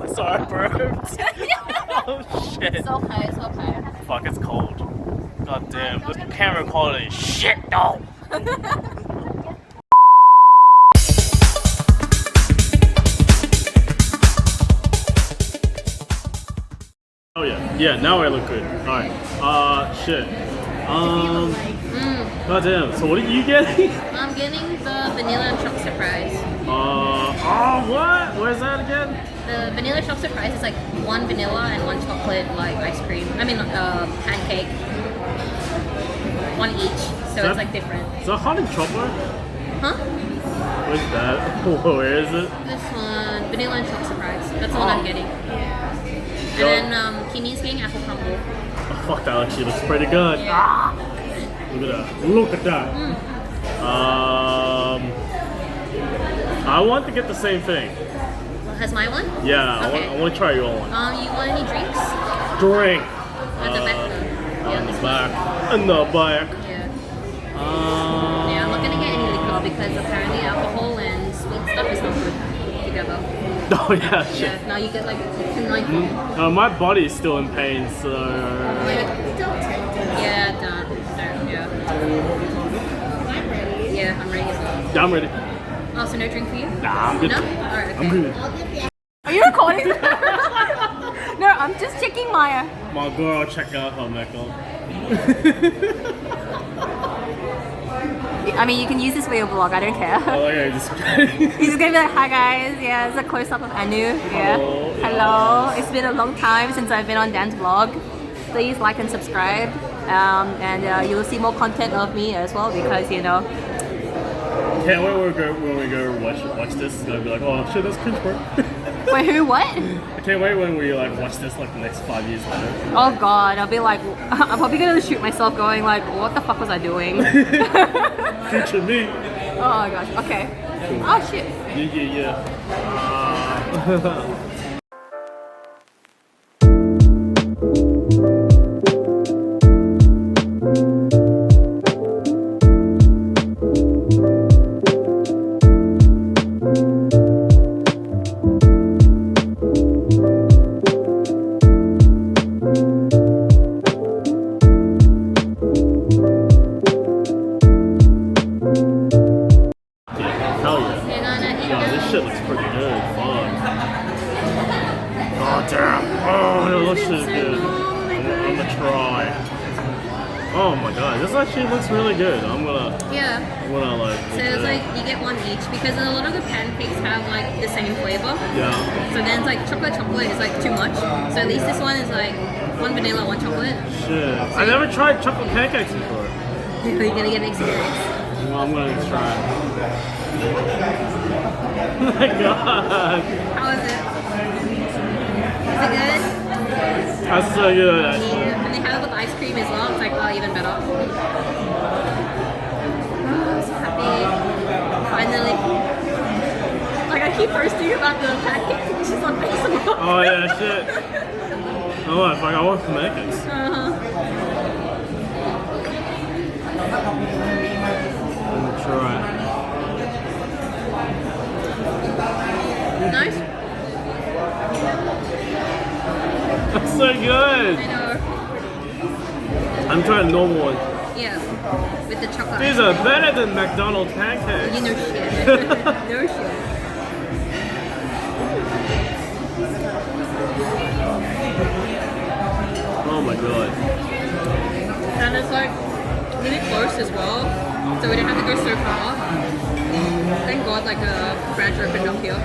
Sorry, I burped. Oh shit. It's okay, it's okay. Fuck, it's cold. God damn, the camera quality is shit though. Oh yeah, yeah, now I look good. Alright, shit. God damn, so what are you getting? I'm getting the vanilla choc surprise. Oh, what? Where's that again? The vanilla choc surprise is like one vanilla and one chocolate like ice cream. I mean, pancake. One each, so it's like different. Is that hot and chocolate? Huh? What's that? Where is it? This one, vanilla and choc surprise. That's the one I'm getting. And then Kimmy's getting apple crumble. Oh, fuck, that actually looks pretty good. Yeah. Ah! Look at that. Look at that. I want to get the same thing. Has my one? Yeah, Okay. I want to try your one. You want any drinks? Drink. At the back. On the back. In the back. Yeah. Yeah, I'm not gonna get any liquor because apparently alcohol and sweet stuff is not good together. Oh yeah, shit. Yeah, now you get like my body is still in pain, so. Yeah, don't. Yeah. I'm ready. Yeah, I'm ready as well. Yeah, I'm ready. Oh, so no drink for you? Nah, I'm good. No? Alright, okay. I'm good. Are you recording? No, I'm just checking my. My girl, check out her makeup. I mean, you can use this for your vlog. I don't care. Oh yeah, just. He's just gonna be like, "Hi guys, yeah, it's a close up of Annu. Yeah, Hello. hello. It's been a long time since I've been on Dan's vlog. Please like and subscribe, and you'll see more content of me as well because you know." Can't wait when we go watch this. It's gonna be like, oh shit, that's cringe, bro. Wait, who? What? I can't wait when we like watch this like the next 5 years later. Oh god, I'll be like, I'm probably gonna shoot myself going like, what the fuck was I doing? Future me. Oh my gosh. Okay. Oh shit. Yeah. Hell yeah. Yo, this shit looks pretty good. Fuck. Oh damn. Oh, this shit is good. I'm gonna try. Oh my god, this actually looks really good. I'm gonna like. So it's like you get one each because a lot of the pancakes have like the same flavor. Yeah. So then it's like chocolate is like too much. So at least this one is like one vanilla, one chocolate. Shit. I never tried chocolate pancakes before. You're gonna get an experience. Well, I'm gonna try. Oh my god. How is it? Is it good? That's so good. Yeah. And they have it with ice cream as well. It's like even better. Oh, I'm so happy. Finally. Like I keep posting about the pancakes and it's just on Facebook. Oh yeah, shit. Oh, fuck, I want pancakes. I'm gonna try. Nice. That's so good. I know. I'm trying a normal one. Yeah. With the chocolate. These are better than McDonald's pancakes. You know shit. No shit. Oh my god. And it's like really close as well. So we didn't have to go so far. Thank God like a branch opened up here.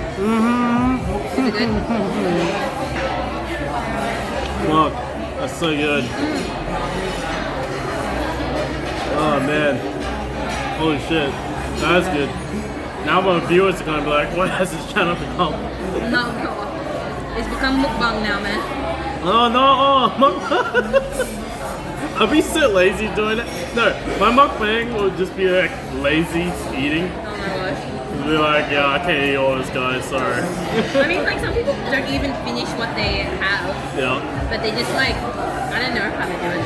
Is it good? Fuck, that's so good. Oh man. Holy shit. That's good. Now my viewers are gonna be like, what has this channel become? No. It's become mukbang now, man. Oh no! I'll be so lazy doing it. No, my mukbang will just be like lazy eating. Oh my gosh. It'll be like, yeah, I can't eat all this, guys, sorry. I mean, like some people don't even finish what they have. Yeah. But they just like, I don't know how they do it.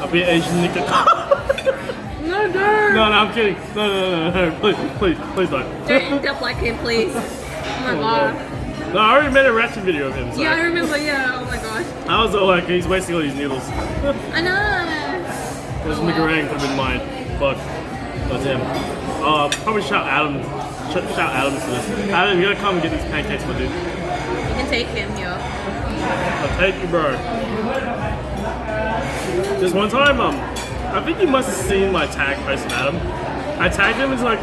I'll be Asian nigga. No, no. No, I'm kidding. No, please don't. Don't end up like him, please. Oh my god. No, I already made a reaction video of him. So Yeah, I remember. Yeah. Oh my gosh. I was all like, he's wasting all these noodles. I know. There's meringue could have been mine. Fuck. That's him. Probably shout Adam. Shout Adam to this. Adam, you gotta come and get these pancakes, my dude. You can take him here. I'll take you, bro. This one time, I think you must have seen my tag post of Adam. I tagged him as like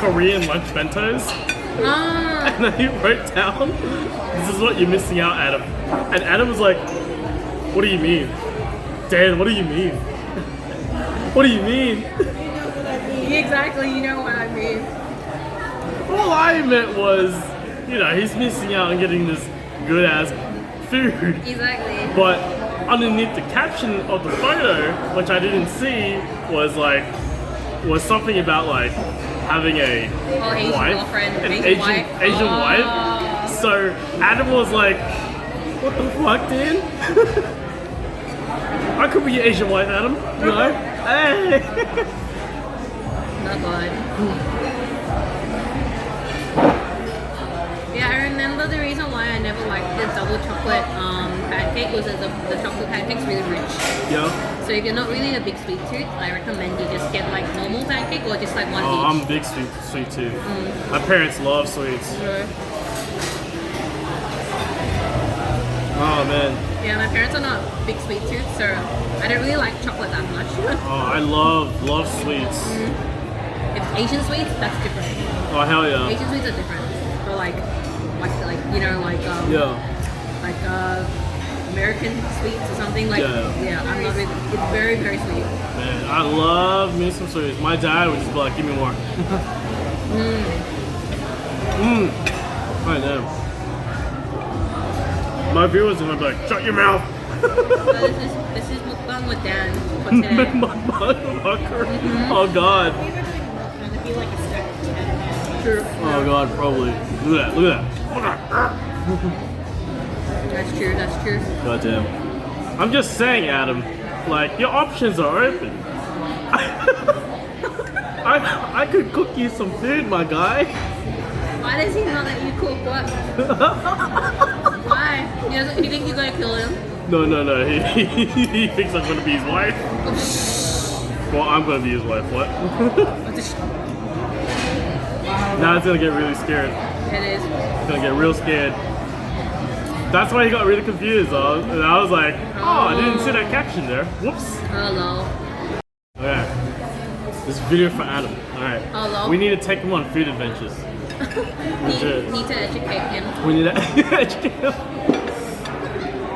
Korean lunch bentos. Ah. And then he wrote down, "This is what you're missing out, Adam." And Adam was like, "What do you mean? Dan, what do you mean? What do you mean?" Exactly. You know what I mean. All I meant was, you know, he's missing out on getting this good ass food. Exactly. But underneath the caption of the photo, which I didn't see, was something about like having a Asian wife, girlfriend, an Asian wife. Asian wife. So Adam was like, "What the fuck, dude? I could be your Asian wife, Adam. No, hey." Not good. Yeah, I remember the reason why I never liked the double chocolate pancake was that the chocolate pancake's really rich. Yeah. So if you're not really a big sweet tooth, I recommend you just get like normal pancake or just like one Oh, each. I'm a big sweet tooth. My parents love sweets. Oh man. Yeah, my parents are not big sweet tooth, so I don't really like chocolate that much. Oh, I love sweets. If it's Asian sweets, that's different. Oh hell yeah. Asian sweets are different. But like you know like American sweets or something like Yeah. I'm not really, it's very very sweet. Man, I love me some sweets. My dad would just be like, "Give me more." I know. My viewers are gonna be like, "Shut your mouth." So this is mukbang with Dan for today. Motherfucker. Oh god. It'd be like a stack of 10. True. Oh god, probably. Look at that. Look at that. That's true. That's true. God damn. I'm just saying, Adam. Like your options are open. I could cook you some food, my guy. Why does he know that you cook what? Why? You think you're gonna kill him? No. He thinks I'm gonna be his wife. Well, I'm gonna be his wife. What? Now it's gonna get really scared. It is. It's gonna get real scared. That's why he got really confused. And I was like, "Oh, I didn't see that caption there. Whoops." Hello. Okay. This video for Adam. Alright. Hello. We need to take him on food adventures. Need to educate him. We need to educate him.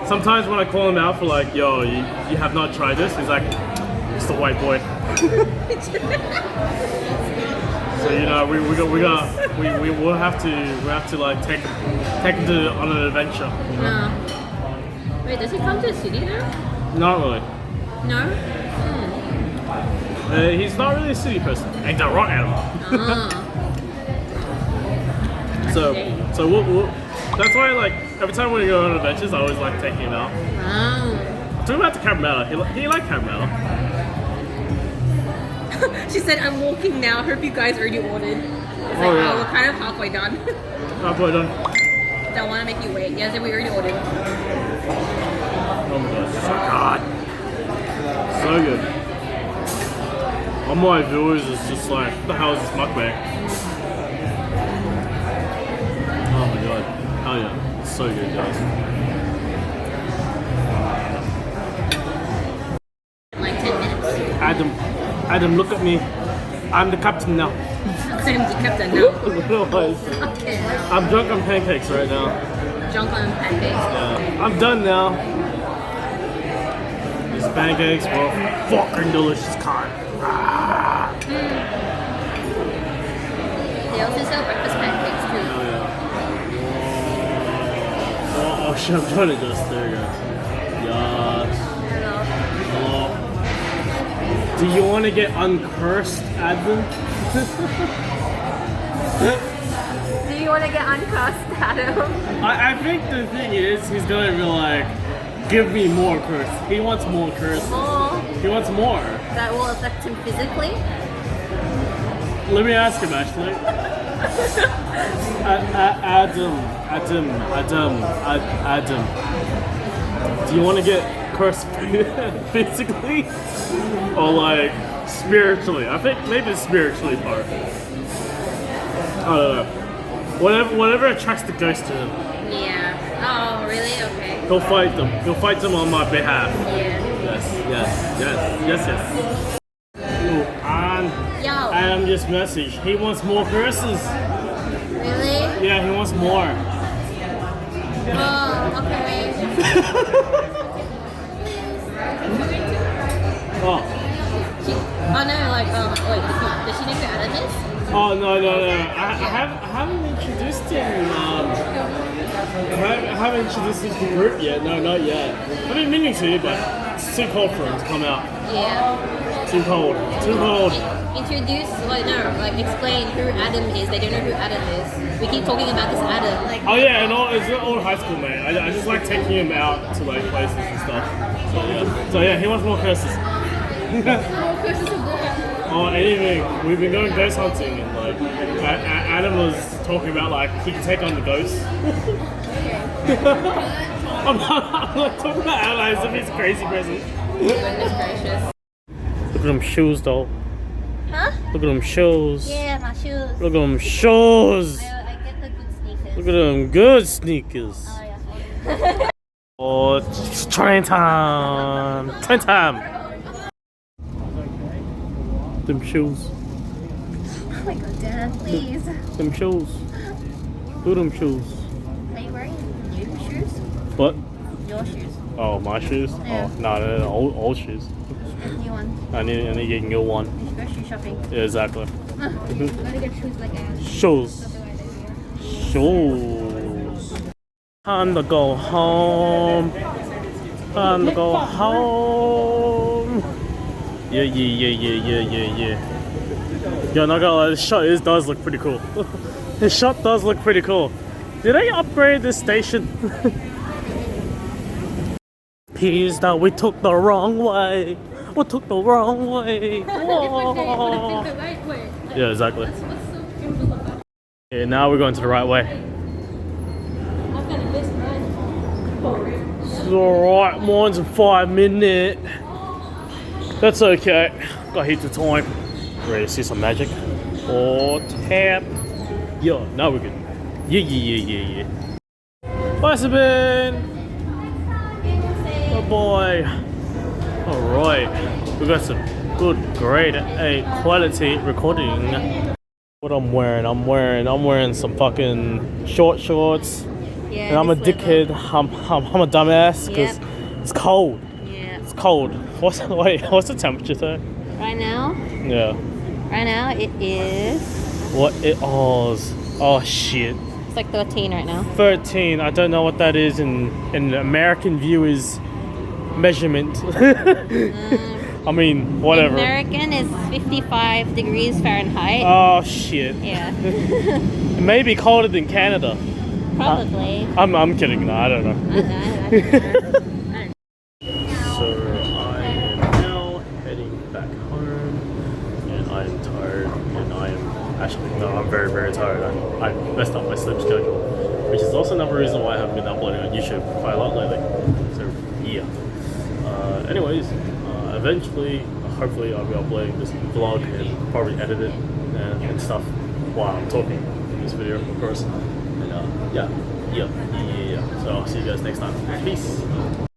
Sometimes when I call him out for like, "Yo, you have not tried this," he's like, "It's the white boy." So you know, we'll have to like take him on an adventure. You know? No. Wait, does he come to the city now? Not really. No. He's not really a city person. Ain't that right, Adam? So that's why like every time we go on adventures, I always like taking him out. Talking about the caramella, he liked caramella. She said, "I'm walking now. Hope you guys already ordered." It's like, yeah. we're kind of halfway done. Halfway done. Don't want to make you wait. Yeah, so we already ordered. Oh my god, so good. All my viewers is just like, "What the hell is this mukbang?" Oh my god, hell yeah, it's so good, guys. Like 10 minutes. Adam, look at me. I'm the captain now. I'm the captain now. Okay, now. I'm drunk on pancakes right now. Drunk on pancakes. Yeah, I'm done now. These pancakes were fucking delicious, kind. They also sell breakfast pancakes too. Oh yeah. Oh shit, I'm trying to just, there you go. Yes. Hello. Hello. Do you want to get uncursed, Adam? Do you want to get uncursed, Adam? I think the thing is, he's gonna be like, "Give me more curse." He wants more curse. More He wants more. that will affect him physically? Let me ask him actually. Adam. Do you want to get cursed physically or like spiritually? I think maybe the spiritually part. I don't know. Whatever attracts the ghost to him. Yeah. Oh, really? Okay. He'll fight them. He'll fight them on my behalf. Yeah. Yes. Ooh, and Yo. Adam just messaged. He wants more curses. Really? Yeah, he wants more. Oh, okay. Oh. Oh no, like, wait, does she know who Adam is? Oh no! I haven't introduced him. I haven't introduced him to the group yet. No, not yet. I've been meaning to, but it's too cold for him to come out. Yeah. Too cold. Introduce, explain who Adam is. They don't know who Adam is. We keep talking about this Adam. Like, Oh yeah, and it's an old high school mate. I just like taking him out to like places and stuff. So yeah, he wants more curses. curses of what? Oh, anything. We've been going ghost hunting, and like Adam was talking about like he can take on the ghosts. I'm not talking about Adam as if he's a crazy person. Goodness gracious. Look at them shoes, though. Huh? Look at them shoes. Yeah, my shoes. Look at them shoes. I get the good sneakers. Look at them good sneakers. Oh yeah. Oh, it's train time. Train time. Them shoes. Oh my god, Dad, please. Them shoes. Look at them shoes. Are you wearing new shoes? What? Your shoes. Oh, my shoes? Yeah. Oh, no, old shoes. New one. I need to get a new one. You should go shoe shopping. Yeah, exactly. I'm gonna get shoes like Ash. Shoes. Shoes. Time to go home. Time to go home. Yeah. Yo, not gonna lie, this shot does look pretty cool. This shot does look pretty cool. Did they upgrade this station? Peas that we took the wrong way. We took the wrong way. Whoa. the right way. Yeah, exactly. What's so simple about it? Yeah, now we're going to the right way. I've got a best friend. It's alright, mine's in 5 minutes. That's okay. Got heaps of time. Ready to see some magic? Or tap. Yo, now we're good. Yeah. Bye, Sabine. Oh boy. Alright. We got some good grade A quality recording. What I'm wearing some fucking short shorts. Yeah. And I'm a dickhead. I'm a dumbass because it's cold. Yeah. It's cold. What's the temperature though? Right now? Yeah. Right now it is. What it is? Oh shit. It's like 13 right now. 13. I don't know what that is in American viewers measurement. I mean, whatever. American is 55 degrees Fahrenheit. Oh shit. Yeah. It may be colder than Canada. Probably. I'm kidding. No, I don't know. I don't know. So I am now heading back home, and I am tired, and I am actually I'm very tired. I messed up my sleep schedule, which is also another reason why I haven't been uploading on YouTube quite a lot lately. So yeah. Anyways, eventually, hopefully, I'll be uploading this vlog and probably edit it and stuff while I'm talking in this video, of course. And yeah. So I'll see you guys next time. Peace.